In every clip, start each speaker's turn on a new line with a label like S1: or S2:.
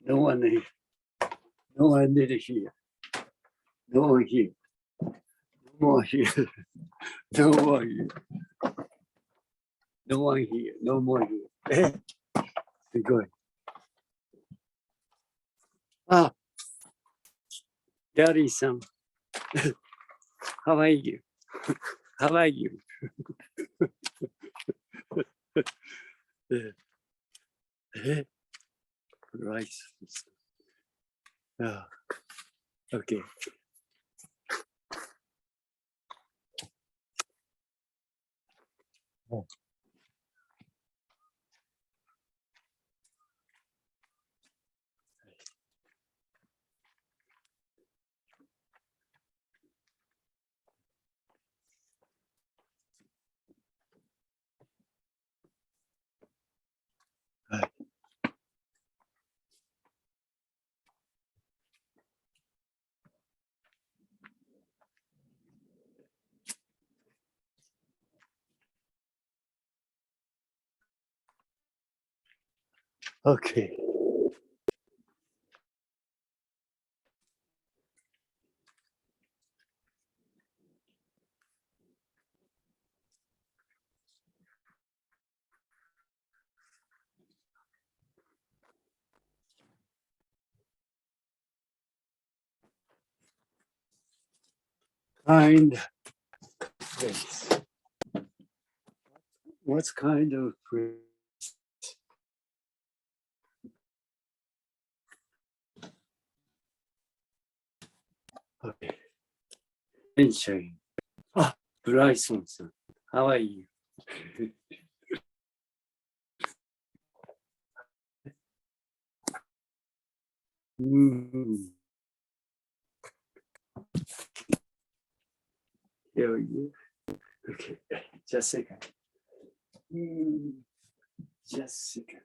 S1: No one here. No one here. No one here. No one here. No one here. No one here. No more here. Good. Ah, Daddy-san. How are you? How are you? Right. Oh, okay. Oh. Right. Okay. Kind place. What kind of place? Okay. Mention. Ah, Bryson-san. How are you? Here we go. Okay, just a second. Just a second.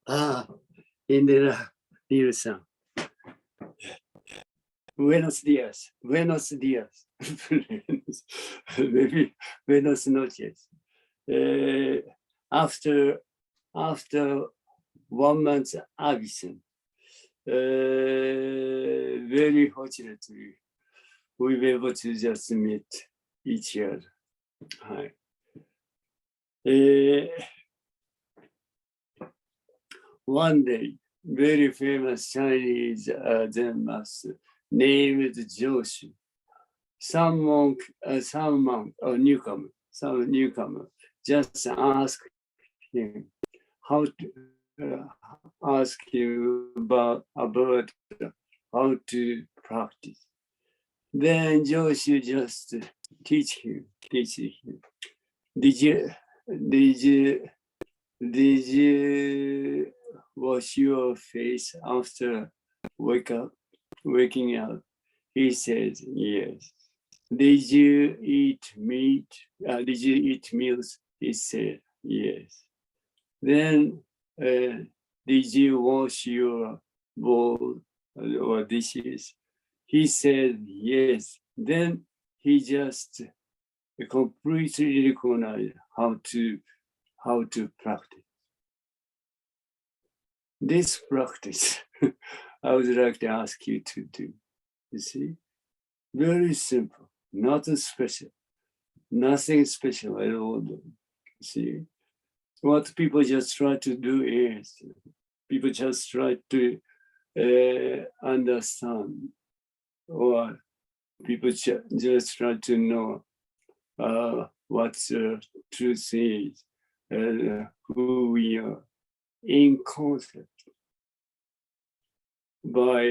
S1: Ah, Indira Nielsen. Buenos días. Buenos días. Maybe buenos noches. After 1 month absence, very fortunately, we were able to just meet each other. Hi. One day, very famous Chinese Zen master named Joshi. Some monk or newcomer, just asked him how to ask him about how to practice. Then Joshi just teach him. Did you wash your face after waking up? He said, yes. Did you eat meat? Did you eat meals? He said, yes. Then, did you wash your bowl or dishes? He said, yes. Then he just completely recognized how to practice. This practice, I would like to ask you to do. You see, very simple, nothing special, nothing special at all. You see, what people just try to do is, people just try to understand, or people just try to know what the truth is, who we are in concept by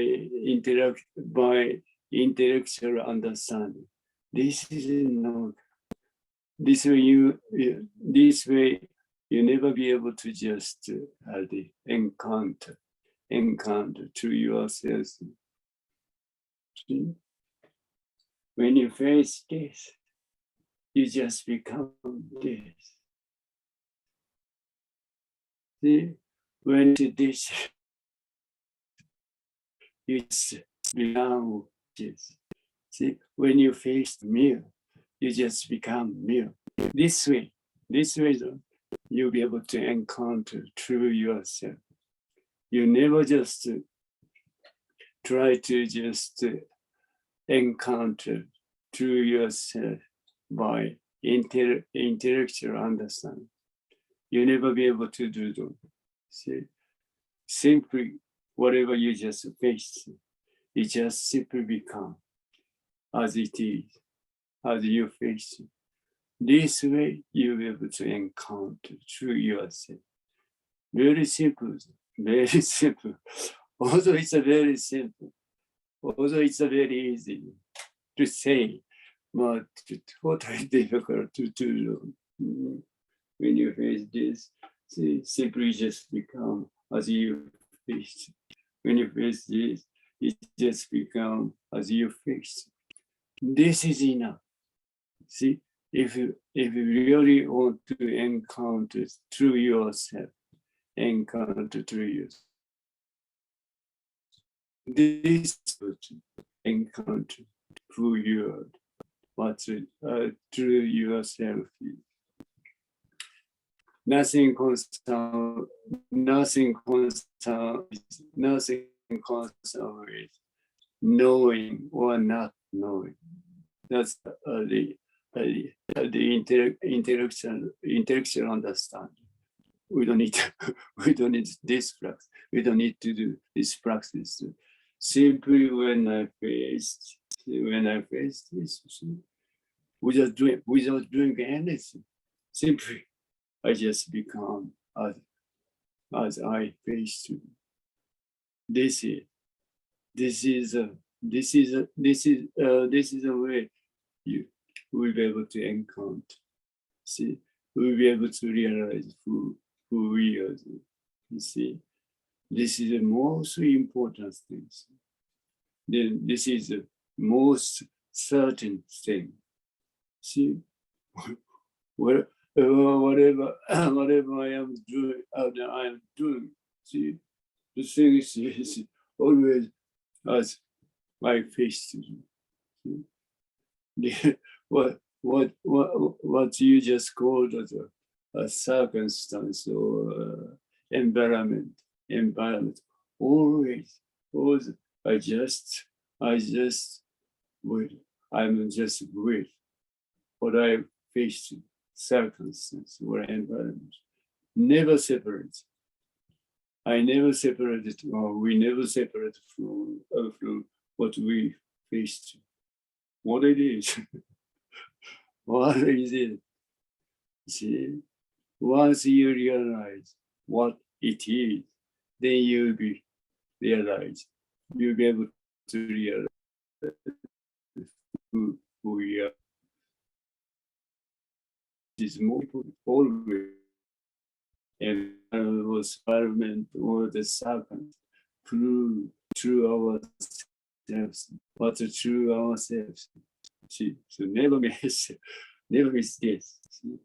S1: intellectual understanding. This is not. This way you never be able to just encounter to yourself. See? When you face this, you just become this. See, when you do this, you just become this. See, when you face the mirror, you just become mirror. This way, you'll be able to encounter true yourself. You never just try to just encounter true yourself by intellectual understanding. You never be able to do that. See, simply whatever you just face, it just simply become as it is, as you face it. This way, you'll be able to encounter true yourself. Very simple, very simple. Although it's a very simple, although it's a very easy to say, but totally difficult to do. When you face this, simply just become as you face. When you face this, it just become as you face. This is enough. See, if you really want to encounter through yourself, encounter through yourself, this would encounter through your through yourself. Nothing constant, nothing constant, nothing constant with knowing or not knowing. That's the intellectual understanding. We don't need this practice. We don't need to do this practice. Simply when I face this, without doing anything, simply I just become as I face to. This is a way you will be able to encounter. See, we'll be able to realize who we are. You see, this is the most important thing. Then this is the most certain thing. See, whatever I am doing, see, the thing is always as my face to do. What you just called as a circumstance or environment, always, I'm just with what I face circumstance or environment. Never separate. I never separated, or we never separate from what we faced. What it is. What is it? See, once you realize what it is, then you'll be realized. You'll be able to realize who we are. It's more important always. And environment or the circumstance prove true ourselves, but true ourselves. See, so never miss this. See?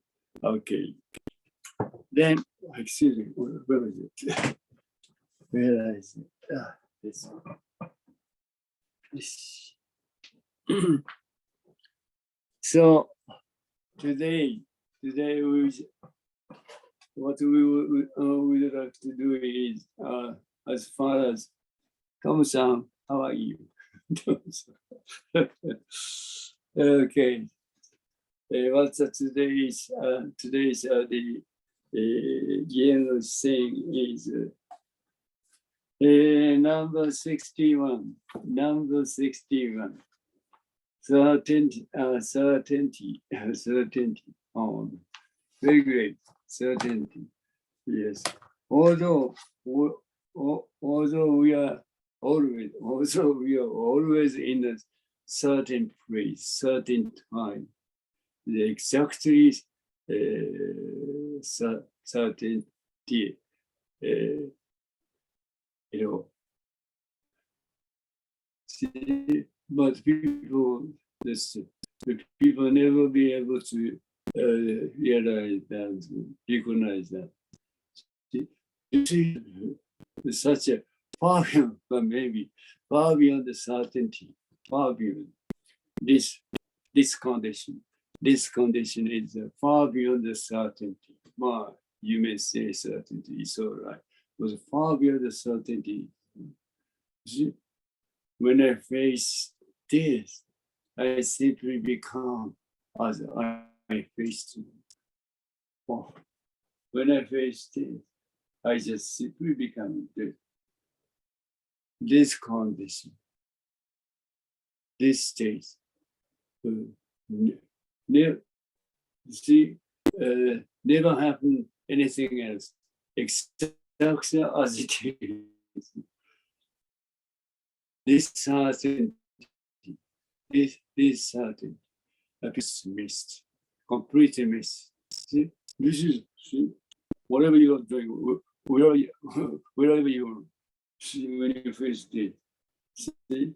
S1: Okay. Then, excuse me, where is it? Where is it? This one. So today what we would like to do is, as far as Tom-san, how are you? Okay. What's today's the Jinen saying is number 61. Number 61. Certainty. Oh, very great. Certainty. Yes. Although we are always in a certain place, certain time. The exactly certainty, See, but people the people never be able to realize that, recognize that. You see, such a far beyond, but maybe far beyond the certainty, far beyond this condition. This condition is far beyond the certainty. Well, you may say certainty, it's all right. But far beyond the certainty. See, when I face this, I simply become as I faced it. Oh, when I face this, I just simply become this condition, this state. Never happen anything else except as it is. This certainty, this certainty, is missed, completely missed. See, this is whatever you are doing, wherever you are. See, when you face this, see,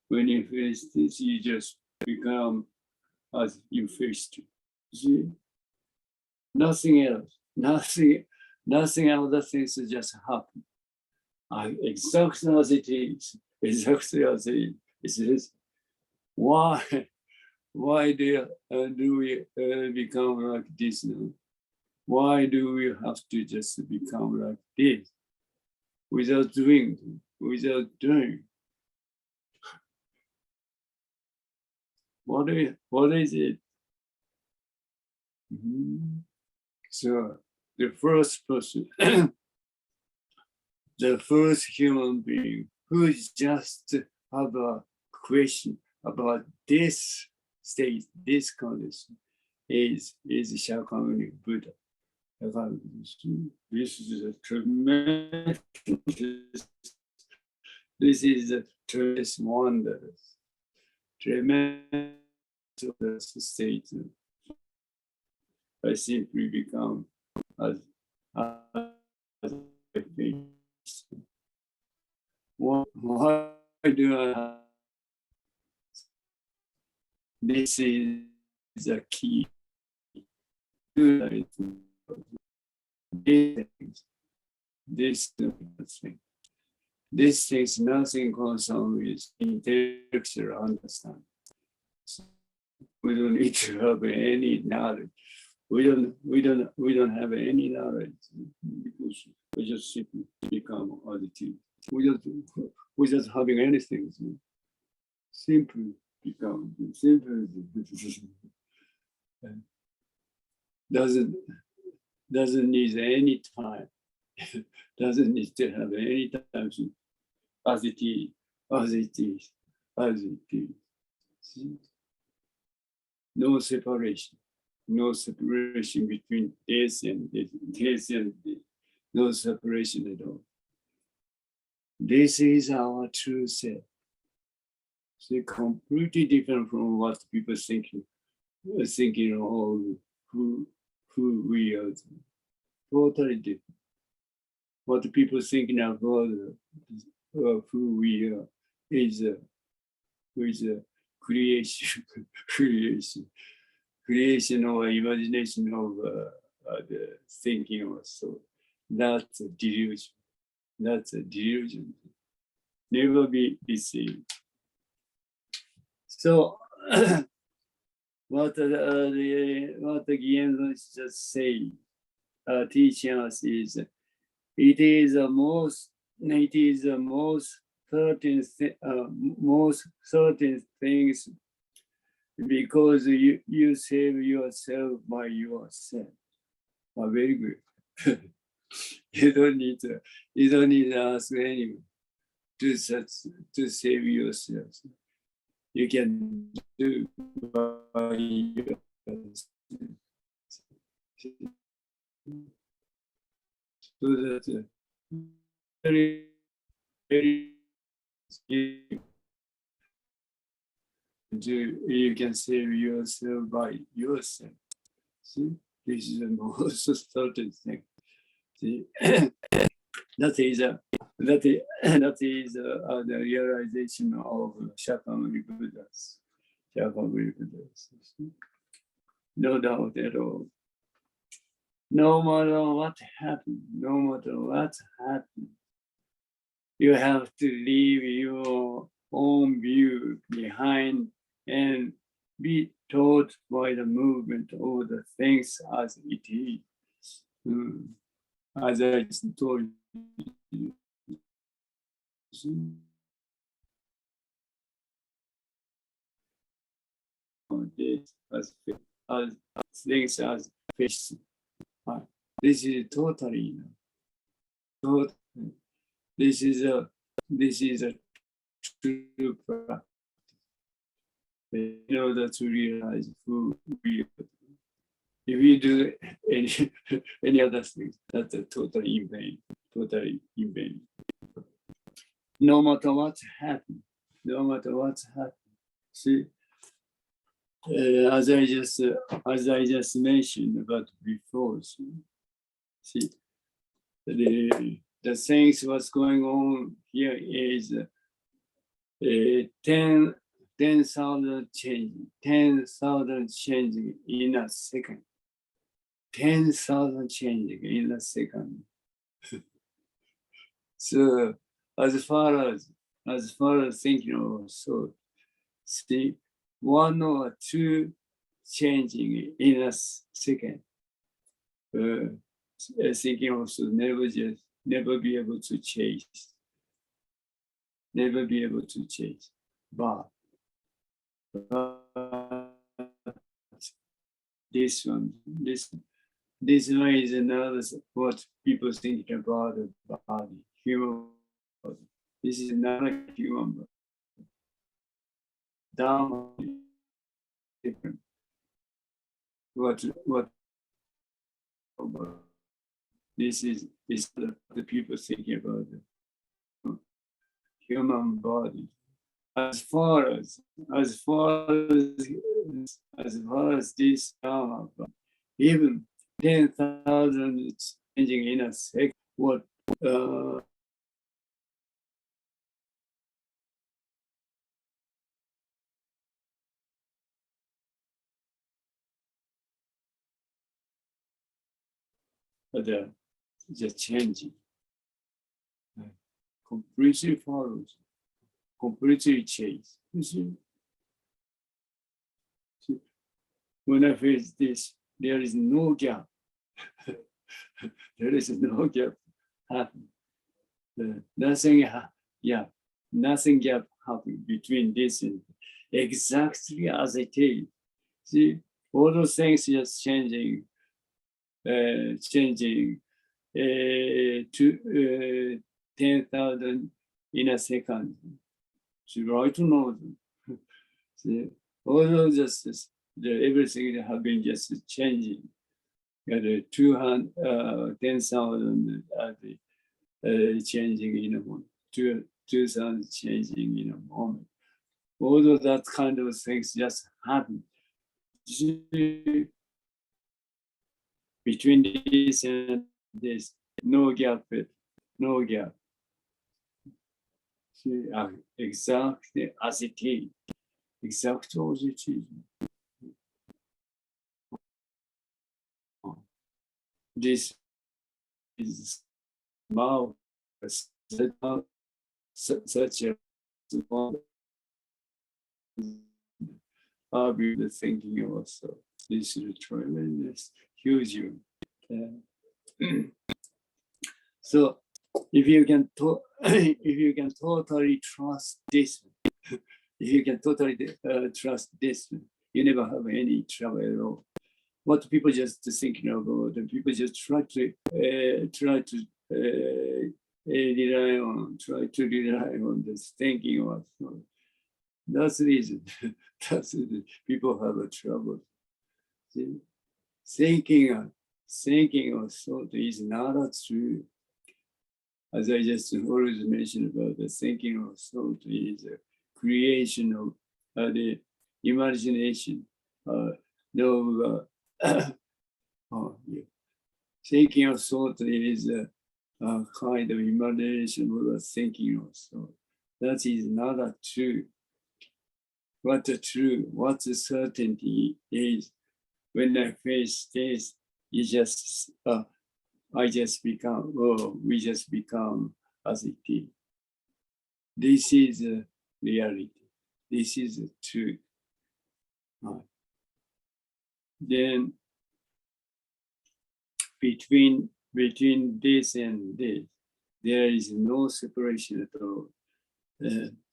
S1: when you face this, you just become as you faced it. See, nothing else, nothing other things just happen. Exactly as it is, exactly as it is. Why do we become like this now? Why do we have to just become like this without doing? What is it? So the first person, the first human being who just have a question about this state, this condition, is Shakyamuni Buddha. This is a tremendous, this is a tremendous wonder, tremendous state. I simply become as I face. Why do I have? This is a key. This is nothing concerned with intellectual understanding. We don't need to have any knowledge. We don't have any knowledge because we just simply become as it is. Without having anything, simply become simple. Doesn't need any time. Doesn't need to have any time. As it is, as it is, as it is. See? No separation. No separation between this and this, this and this. No separation at all. This is our true self. So completely different from what people thinking of who we are. Totally different. What people thinking of who we are is a creation, creation or imagination of the thinking or so. That's a delusion. That's a delusion. Never be deceived. So, what the Jinen Roshi just say, teaching us is, it is the most certain things, because you save yourself by yourself. Oh, very good. you don't need to ask anyone to save yourself. You can do by yourself. So that very, very you can save yourself by yourself. See, this is the most certain thing. See, that is the realization of Shakyamuni Buddhas. No doubt at all. No matter what happened, you have to leave your own view behind and be taught by the movement of the things as it is. As I told you, as things as fish. This is totally, this is a true practice. In order to realize who we are. If you do any other things, that's totally in vain. Totally in vain. No matter what happens, See, as I just mentioned about before, see, the things what's going on here is 10,000 changing in a second. 10,000 changing in a second. So as far as thinking of thought, see, 1 or 2 changing in a second. Thinking also never be able to change. Never be able to change. But this one is another what people think about the body, human body. This is not a human body. Dharma is different. What this is the people thinking about the human body. As far as this Dharma, even 10,000 changing in a second, what the changing completely follows, completely change. You see? When I face this, there is no gap. There is no gap happen. Nothing gap happen between this and exactly as it is. See, all those things just changing to 10,000 in a second. So right to know them. See, all just everything that have been just changing. 10,000 changing in a moment, 2,000 changing in a moment. All of that kind of things just happen. Between this and this, no gap. See, exactly as it is. Exactly as it is. This is marvelous. Such a the thinking also. This is a tremendous, huge. So if you can totally trust this, if you can totally trust this, you never have any trouble at all. What people just thinking about, and people just try to rely on this thinking or so. That's the reason. That's the reason people have a trouble. See? Thinking or thought is not true. As I just always mentioned about the thinking or thought is a creation of the imagination. Thinking of thought is a kind of imagination of thinking of thought. That is not true. what the truth, what the certainty is. When I face this, it just, I just become, we just become as it is. This is the reality. This is the truth. Then between this and this, there is no separation at all.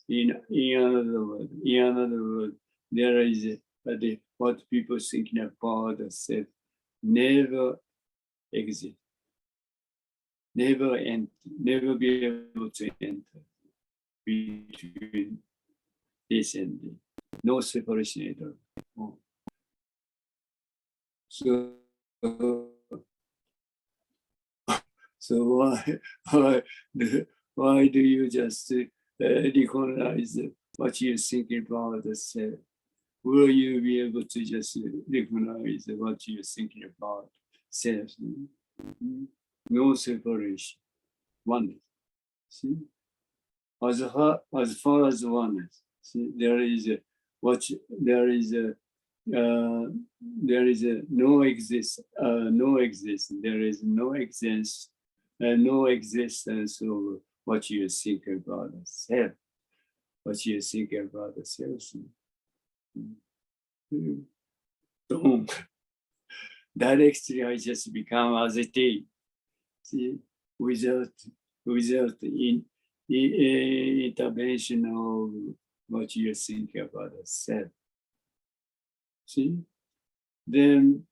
S1: In another word, there is what people thinking about the self never exist, never be able to enter between this and this. No separation at all. So why do you just recognize what you're thinking about the self? Will you be able to just recognize what you're thinking about self? No separation, oneness. See, as far as oneness, see, there is no existence. There is no existence of what you think about the self. What you think about the self. Directly, I just become as it is. See, without intervention of what you think about the self. See, then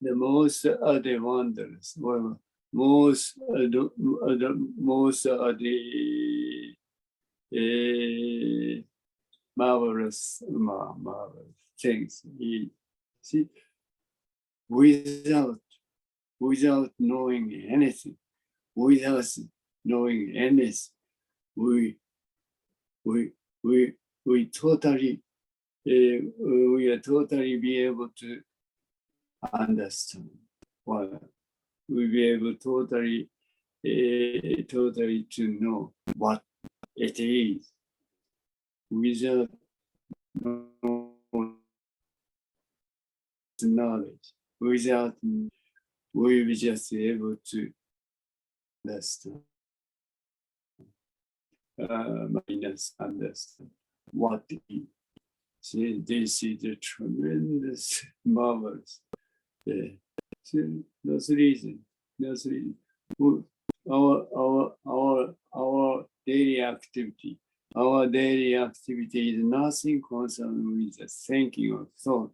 S1: the most other wonders, well, most marvelous things. See, without knowing anything, without knowing anything, we totally we are totally be able to understand. Well, we'll be able totally to know what it is without knowledge. Without, we will be just able to understand. Minus understand what it is. See, this is the tremendous marvelous. See, that's reason. Our daily activity. Our daily activity is nothing concerned with the thinking or thought.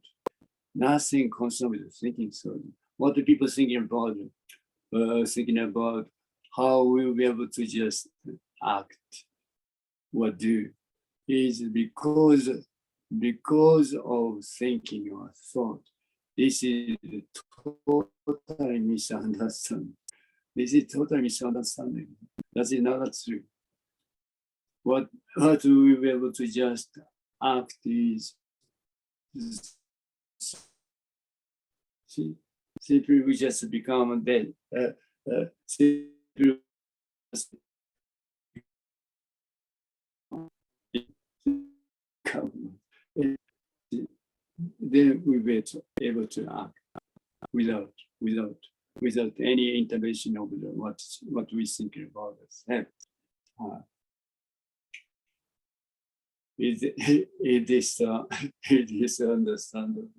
S1: Nothing concerned with the thinking thought. What the people thinking about? Thinking about how we'll be able to just act or do is because of thinking or thought. This is totally misunderstanding. This is totally misunderstanding. That is not true. What we be able to just act is simply we just become dead. Simply then we will be able to act without any intervention of what we think about us. It is understandable.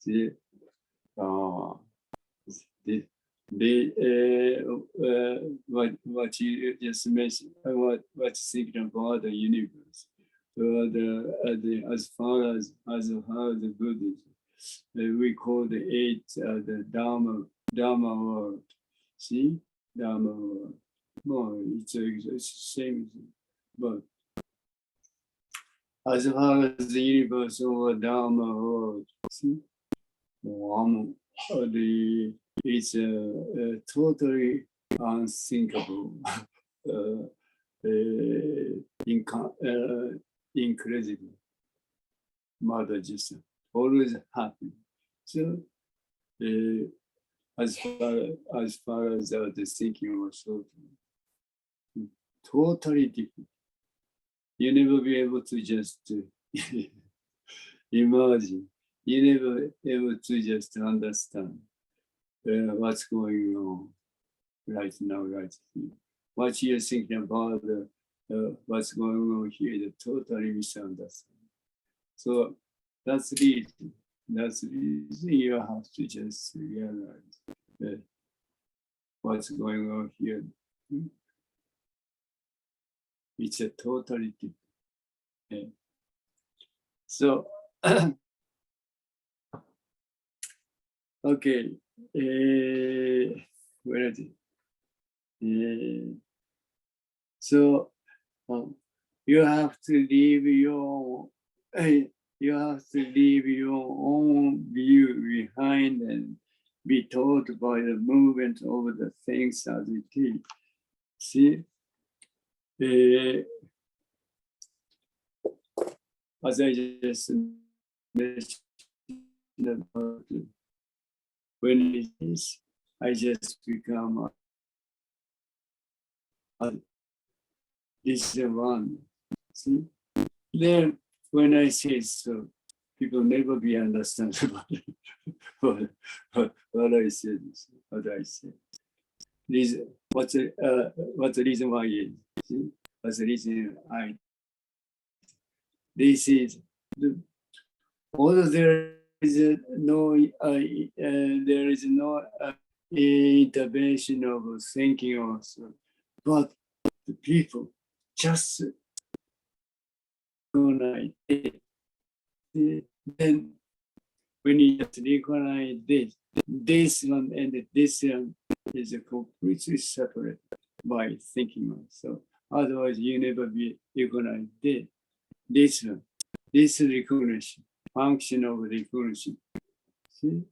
S1: See, what you just mentioned, what thinking about the universe, as far as how the Buddhism, we call the eight the Dharma world. See, Dharma world. Well, it's the same, but as far as the universe or Dharma world, see, it's totally unthinkable, incredible. Mother just always happy. So, as far as the thinking was totally different. You never be able to just imagine. You never able to just understand what's going on right now, right here. What you're thinking about what's going on here is totally misunderstand. So that's the reason. That's the reason you have to just realize what's going on here. It's a totally different. So, okay, where is it? So you have to leave your own view behind and be taught by the movement of the things as it is. See, as I just mentioned about when it is, I just become this one. See, then when I say so, people never be understand what I said. What I said. What's the reason why is? See? What's the reason I? This is although there is no intervention of thinking also, but the people just recognize it. Then when you just recognize this one and this one is completely separate by thinking on. So otherwise you never be recognize this one, this recognition, function of recognition. See?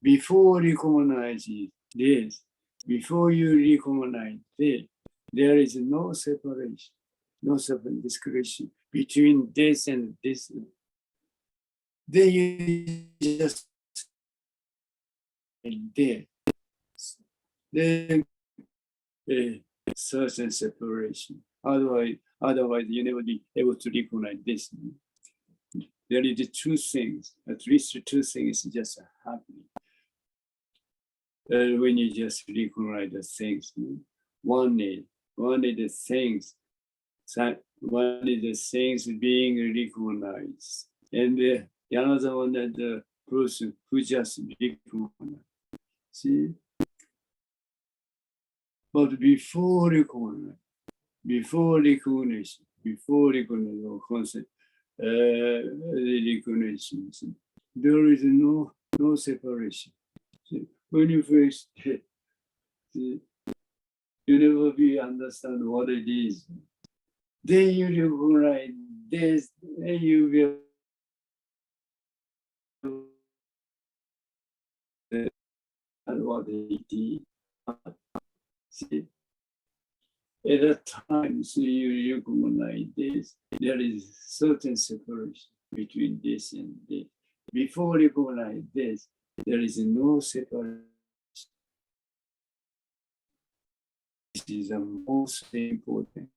S1: Before recognizing this, before you recognize this, there is no separation, no separate discretion between this and this. Then you just there. Then certain separation. Otherwise, you never be able to recognize this. There is two things, at least two things just happening. When you just recognize the things, one is the things, one is the things being recognized, and the other one is the person who just recognized. See, but before recognition, or concept, recognition, there is no separation. See, when you first, you never be understand what it is. Then you recognize this, then you will and what it is. See, at that time, so you recognize this, there is certain separation between this and this. Before you recognize this, there is no separation. This is the most important.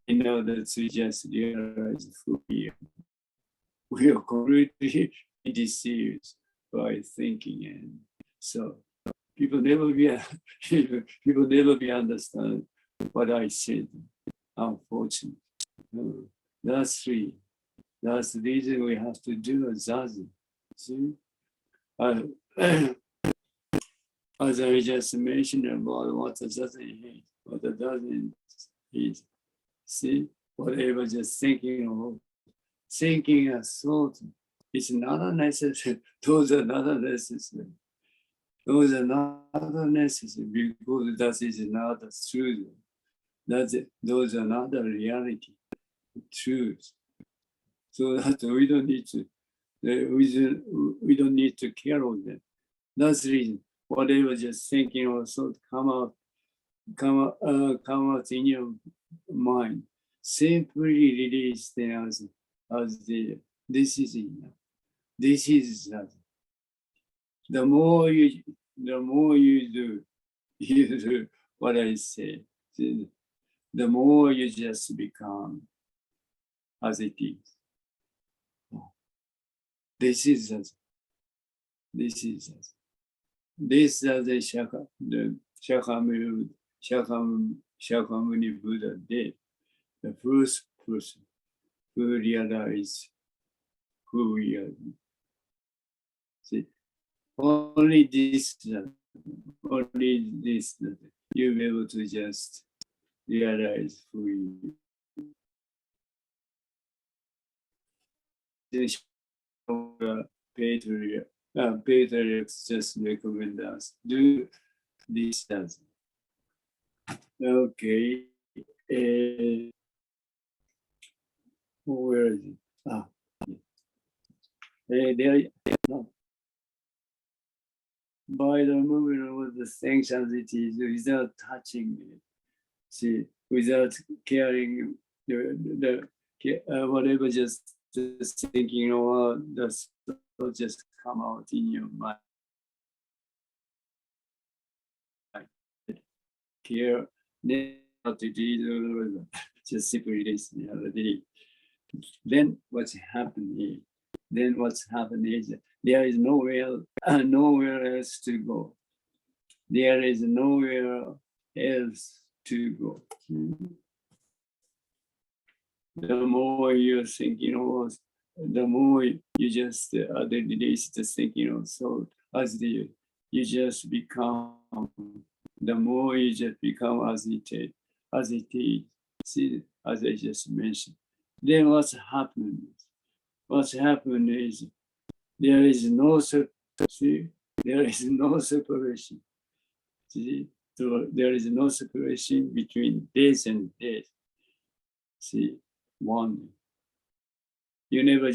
S1: In order to just realize who we are completely deceived by thinking, and so people never be understand what I said. Unfortunately, that's the reason we have to do a zazen. See, as I just mentioned about what a zazen is, what a zazen is. See, whatever just thinking a thought is not necessary. Those are not necessary. Those are not necessary because that is not the truth. Those are not the reality, truth. So that we don't need to, we don't need to care of them. That's the reason. Whatever just thinking or thought come out in your mind, simply release them as this is enough. This is that. The more you do what I say, the more you just become as it is. This is as this is as this is the Shaka, the Shakyamuni Buddha did, the first person who realized who we are. See, only this, you'll be able to just realize who you are. Patriarchs just recommend us do this. Okay. Where is it? There. No. By the movement of the things as it is, without touching it, see, without caring the whatever, just thinking, oh, that's just come out in your mind. Care, not it is, just simply this reality. Then what's happening? Is there is nowhere else to go. There is nowhere else to go. The more you're thinking, the more you just release the thinking. So as you just become, the more you just become as it is. See, as I just mentioned. Then what's happened? What's happened is there is no separation. See, so there is no separation between this and this. See, one. You never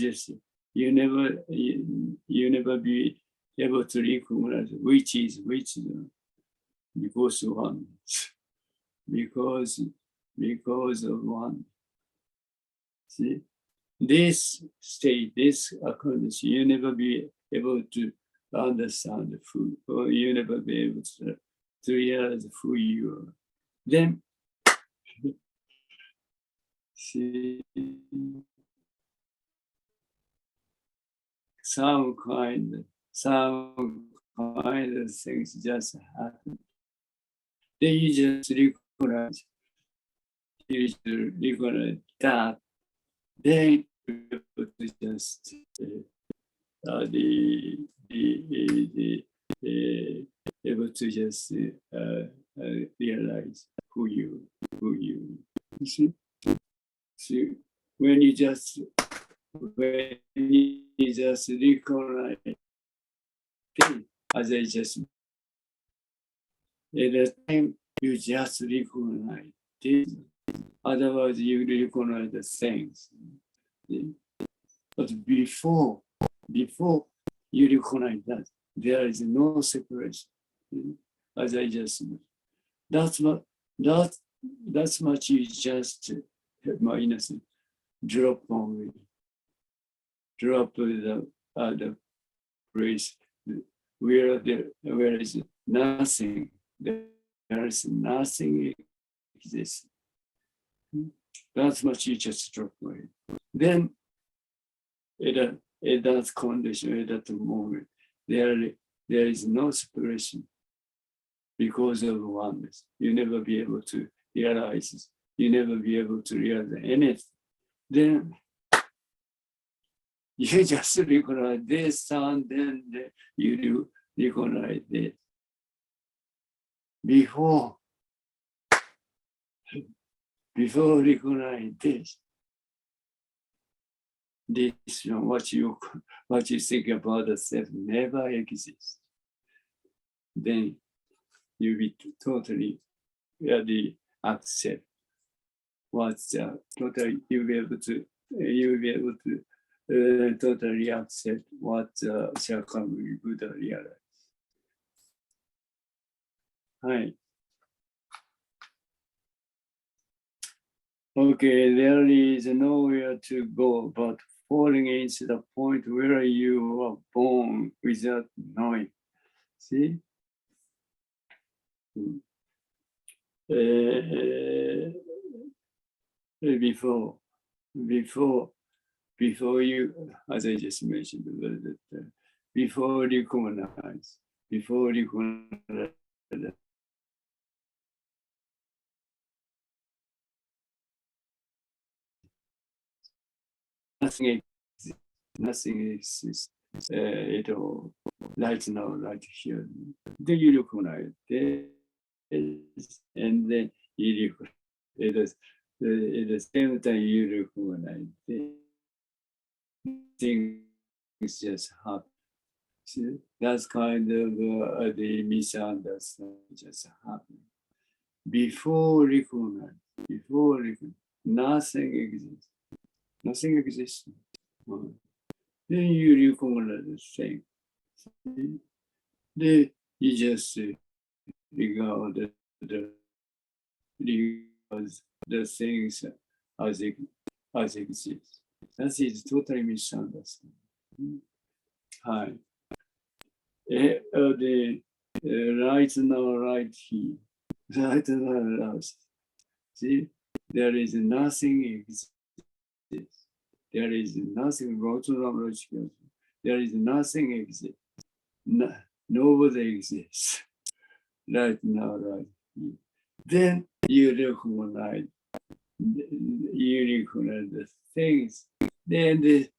S1: be able to recognize which is because of one. because of one. See, this state, this occurrence, you never be able to understand the food, or you never be able to realize who you are. Then, see, some kind of things just happen. Then you just recognize that. Then you just able to just realize who you see. See, when you just recognize things, as I just at the time you just recognize this. Otherwise, you recognize the things. But before you recognize that, there is no separation. As I just said, that's much you just innocent drop on drop the place where is nothing. There is nothing exists. That's much you just drop away. Then at that condition, at that moment, there is no separation because of oneness. You never be able to realize this. You never be able to realize anything. Then you just recognize this sound, then you recognize this. Before recognize this, what you think about the self never exists. Then you be totally really accept what's totally you'll be able to totally accept what Shakyamuni Buddha realized. Hi. Okay, there is nowhere to go but falling into the point where you are born without knowing. See? before, before, before you, as I just mentioned, before you recognize, nothing exists, nothing exists. Right now, right here. Then you recognize this, and then you recognize it is at the same time you recognize things just happen. See? That's kind of the misunderstanding just happen. Before recognize, nothing exists. Nothing exists. Then you recognize the thing. Then you just regard the things as exist. That is totally misunderstanding. Hi. The right now, right here. Right now, right. See, there is nothing exists. There is nothing logical. There is nothing exists. No, nobody exists. Right now, right here. Then you recognize the things. Then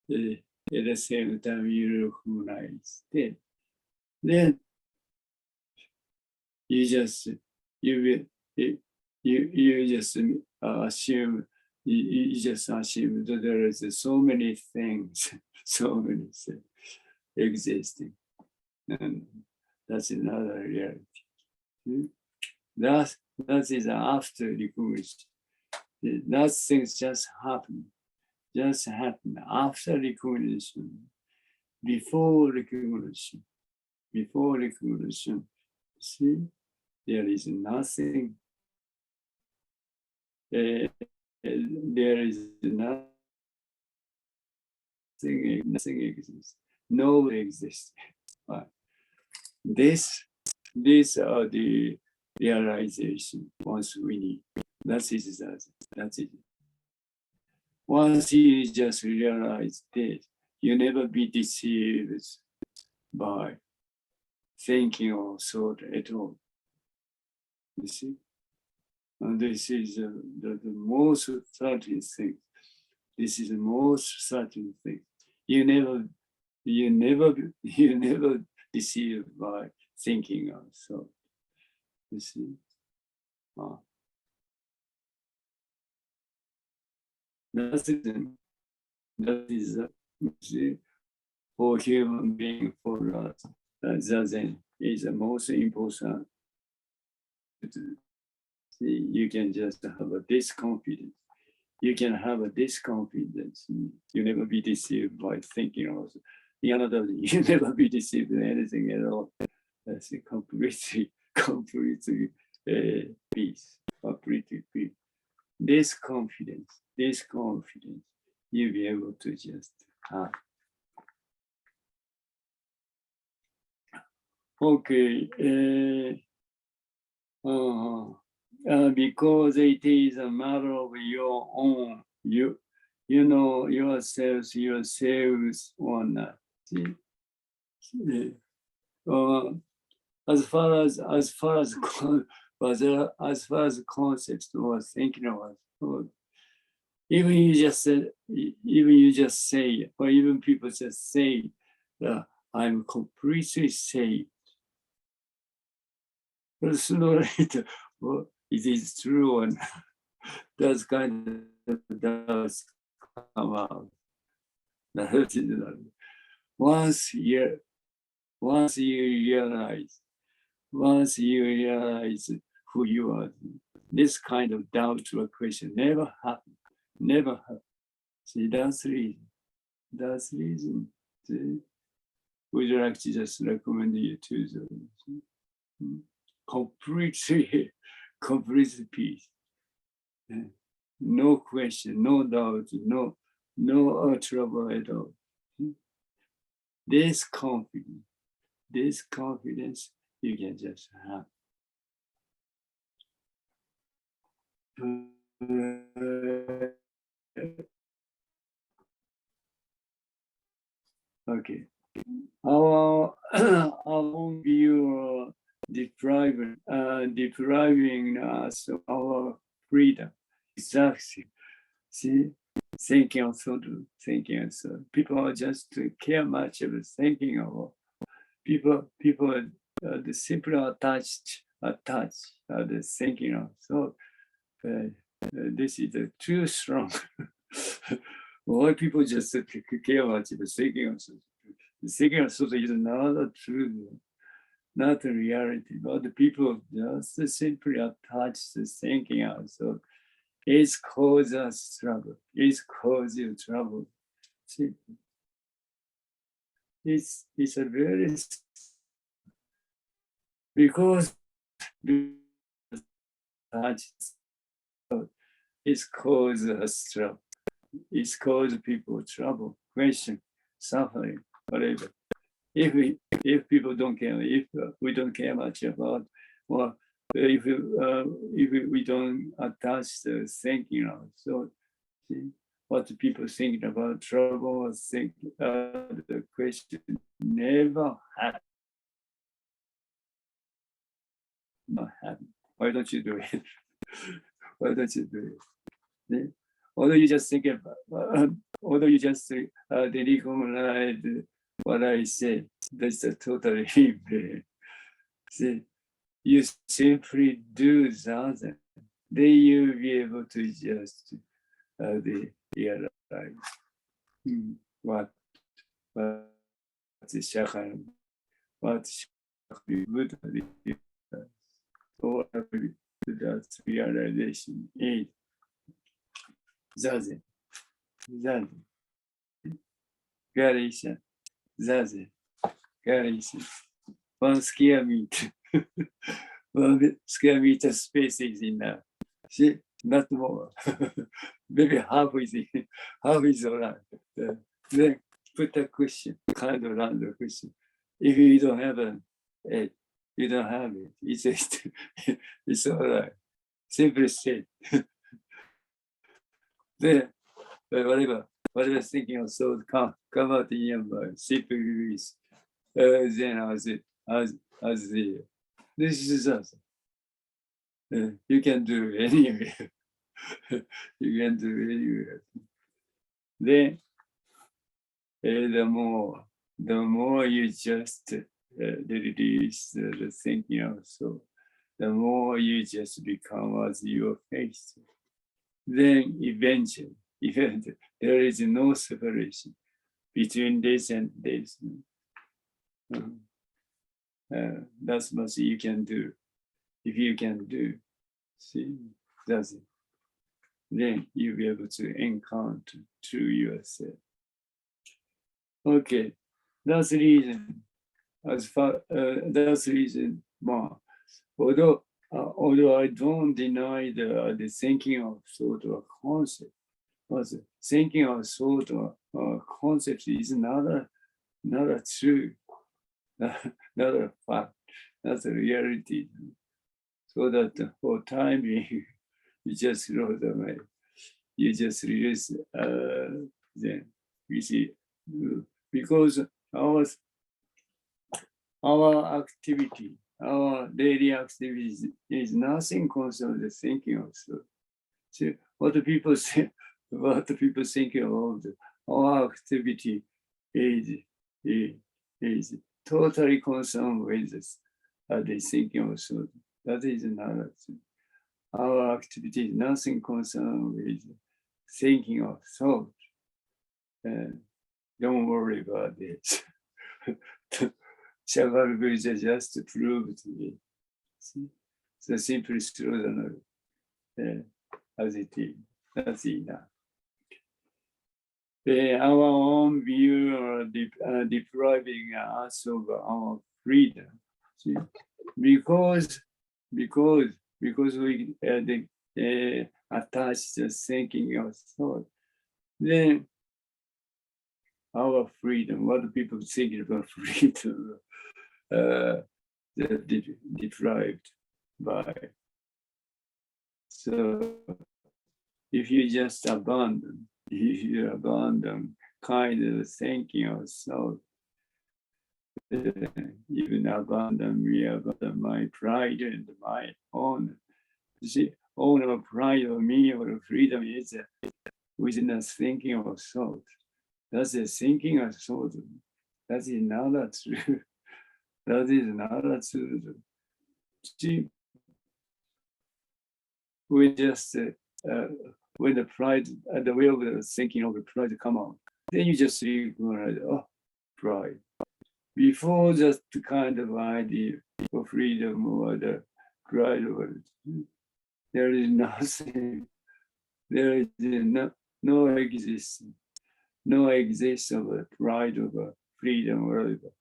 S1: at the same time you recognize it. Then you just assume that there is so many things, so many things existing, and that's another reality. That is after recognition. That things just happen after recognition, before recognition. See, there is nothing. There is nothing exists. Nobody exists. These are the realization once we need. That's it. Once you just realize this, you never be deceived by thinking or thought at all. You see? And this is the most certain thing. This is the most certain thing. You never deceived by thinking or thought. You see? That is for human being, for us, Zazen is the most important. You can just have this confidence. You can have this confidence. You never be deceived by thinking also. You never be deceived by anything at all. That's a completely peace. Completely peace. This confidence, you'll be able to just have. Okay. Because it is a matter of your own, you know yourselves or not. See? As far as concepts or thinking about, even you just say, or even people just say, I'm completely saved. But sooner or later, well, it is true, and that's kind of does come out. Once you realize who you are, this kind of doubt or question never happen. See, that's reason. See? Would you like to just recommend you to the completely peace? No question, no doubt, no trouble at all. This confidence you can just have. okay. Our own view depriving us of our freedom. Exactly. See, thinking of thought, thinking of thought. People just care much about thinking of people. People the simply attached, the thinking of thought. This is too strong. Why people just care much about thinking of thought. Thinking of thought is not true, not the reality, but the people just simply attach to thinking of thought. It causes us trouble. It causes you trouble. See, it's a very because it causes us trouble. It causes people trouble, question, suffering, whatever. If people don't care, if we don't care much about, well, if we don't attach the thinking of, so see, what people thinking about trouble, think the question never happen. Not happen. Why don't you do it? Why don't you do it? See? Although you just think about, although you just recognize what I say, that's a totally see, you simply do that, then you'll be able to just realize what the Shakhan, what Buddha or that realization is Zazen, Zazen, Garisha, Zazen, Garisha. One square meter, one square meter space is enough. See, not more. Maybe half is around. Then put a cushion, kind of around the cushion. If you don't have you don't have it. It's just, it's all right. Simply say. Then whatever thinking of soul come out in your mind. Simply release. Then as the this is us. You can do anywhere. You can do anywhere. Then the more you just release the thinking of soul, the more you just become as your face. Then eventually, there is no separation between this and this. That's much you can do. If you can do, see, that's it. Then you'll be able to encounter to yourself. Okay, that's the reason. That's the reason. Well, although I don't deny the thinking of thought or concept, but thinking of thought or concept is not a true, not a fact, not a reality. So that for time being, you just throw them away. You just release them. You see, because our activity, our daily activity is nothing concerned with thinking of so. See, what the people say, what the people think of our activity is totally concerned with this, the thinking of so. That is another thing. Our activity is nothing concerned with thinking of thought. Don't worry about this. Several Buddha just proved to me. So simply throw them as it is. That's enough. Our own view are depriving us of our freedom. See? Because we attach the thinking of thought, then our freedom, what do people think about freedom, deprived by. So if you just abandon, if you abandon kind of thinking or thought, even abandon me, abandon my pride and my honor. You see, honor, pride, or me, or freedom is within us thinking or thought. That's a thinking or thought. That is not a truth. That is not a truth. See, we just when the pride, the way of the thinking of the pride come out, then you just ignore, oh, pride. Before just the kind of idea of freedom or the pride, there is nothing. There is no existence. No existence of pride or freedom or whatever.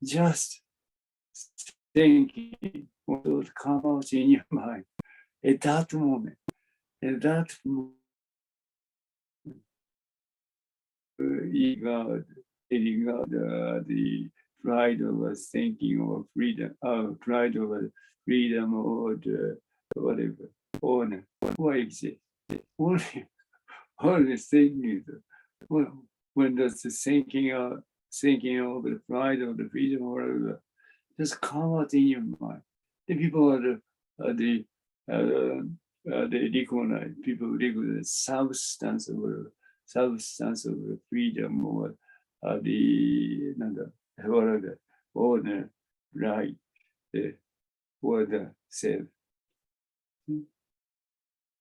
S1: Just thinking what would come out in your mind at that moment. At that moment, the pride of thinking or freedom, pride of freedom or the whatever, honor, what exists? Only thinking. When there's the thinking of the pride of the freedom or whatever, just come out in your mind. The people they recognize, people recognize substance of the freedom or the whatever, honor, right, or the self.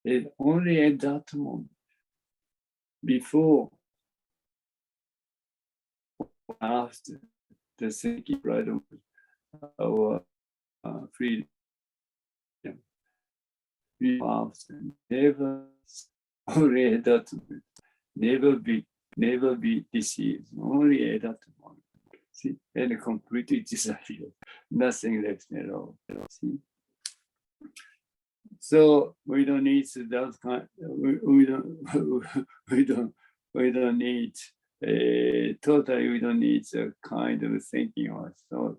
S1: It only at that moment, before, after the thinking pride of our freedom, we after never, only at that moment, never be deceived, only at that moment. See, and completely disappear, nothing left at all. See. So we don't need that kind. We don't need totally. We don't need the kind of thinking or thought.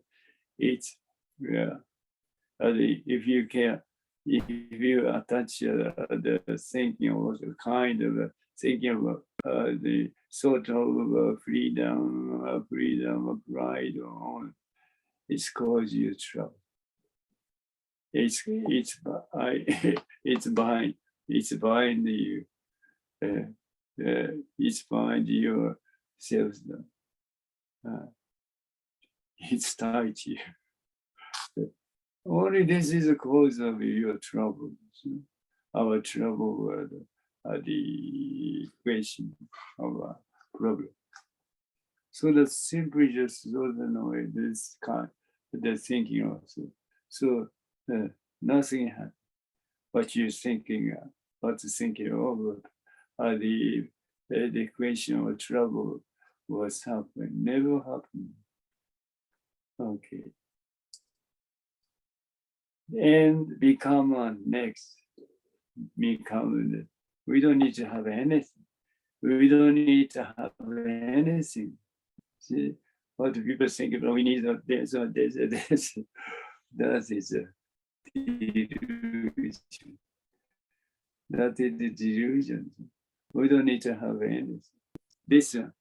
S1: It's if you can, if you attach the thinking or the kind of thinking of the sort of freedom, pride, on, it's cause you trouble. It's behind you. It's behind yourself. It's tied to you. Only this is the cause of your trouble. Our trouble were the question of a problem. So that simply just doesn't know this kind of the thinking also. So nothing happens. What you're thinking, what's thinking over, the question of trouble was happening, never happened. Okay. And become next. Become. We don't need to have anything. We don't need to have anything. See what people think about? We need this or this or this. That is a delusion. That is the delusion. We don't need to have anything. This one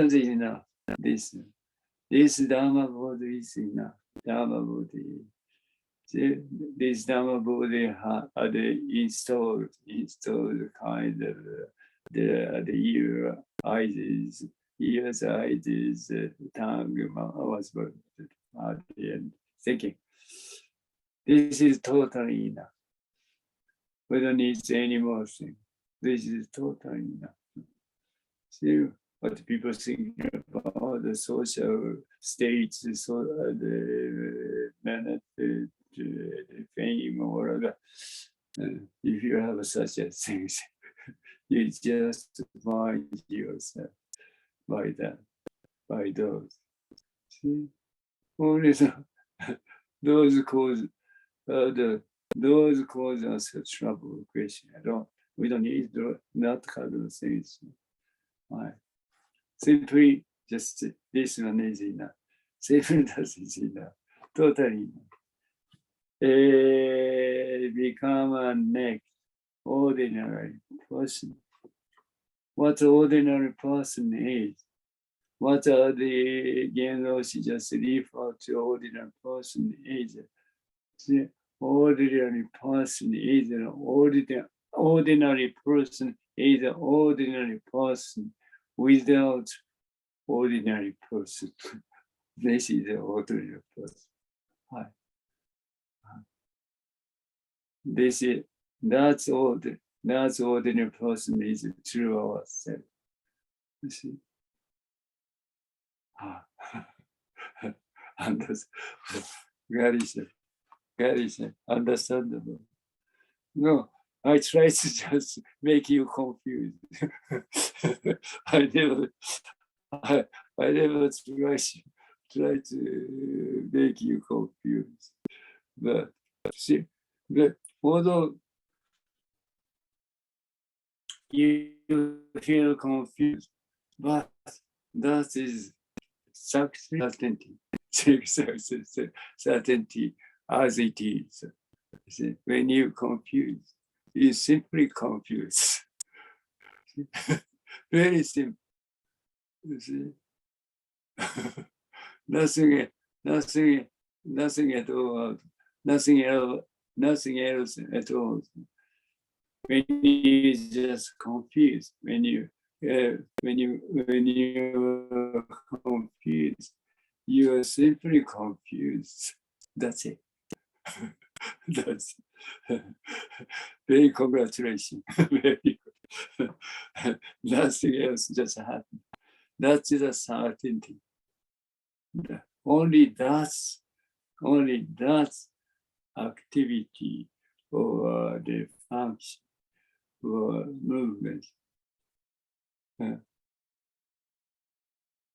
S1: is enough. This Dharma body is enough. Dharma body. This Dharma body are the installed kind of the ears, eyes, tongue, mouth, and thinking. This is totally enough. We don't need any more things. This is totally enough. See what people think about the social states, the benefit, the fame, or whatever. If you have such a thing, you just bind yourself by that, by those. See, only those cause those cause us a trouble. Question. We don't need that kind of things. Right. Simply just this one is enough. Simply that is enough. Totally enough. Become a next. ordinary person. What ordinary person is? What are the Jinen Roshi just refer to ordinary person is? The ordinary person is an ordinary person is an ordinary person without ordinary person. This is an ordinary person. Hi. This is that's ordinary person is true ourselves. You see? Very understandable. No, I try to just make you confused. I never try to make you confused. But see, although you feel confused, but that is certainty. Certainty as it is. See, when you confuse, you simply confuse. Very simple. You see? nothing at all. Nothing else at all. When you just confused, when you confused, you are simply confused. That's it. That's very congratulations. Very nothing else just happened. That's the certainty. Only that's activity or the function or movement.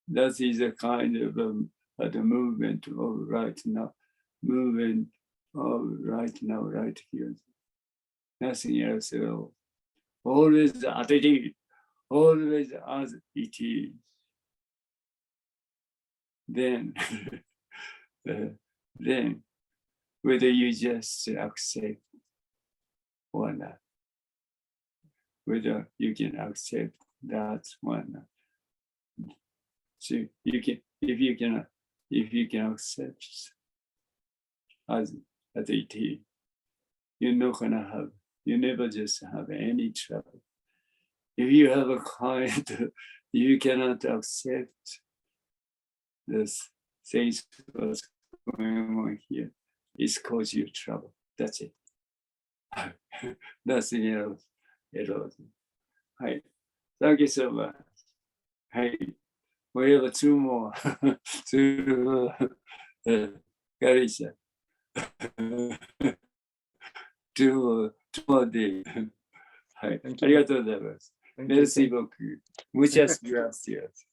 S1: That is a kind of the movement of right now. Movement of right now, right here. Nothing else at all. Always as it is. Always as it is. Then, then whether you just accept or not, whether you can accept that or not. So if you can accept as it is, you never just have any trouble. If you have a kind, you cannot accept this things what's going on here, it's cause you trouble. That's it. Nothing else at all. Hi. Thank you so much. Hi. We have two more. Two Garisha. Two more days. はい。ありがとうございます。Merci beaucoup. Muchas gracias.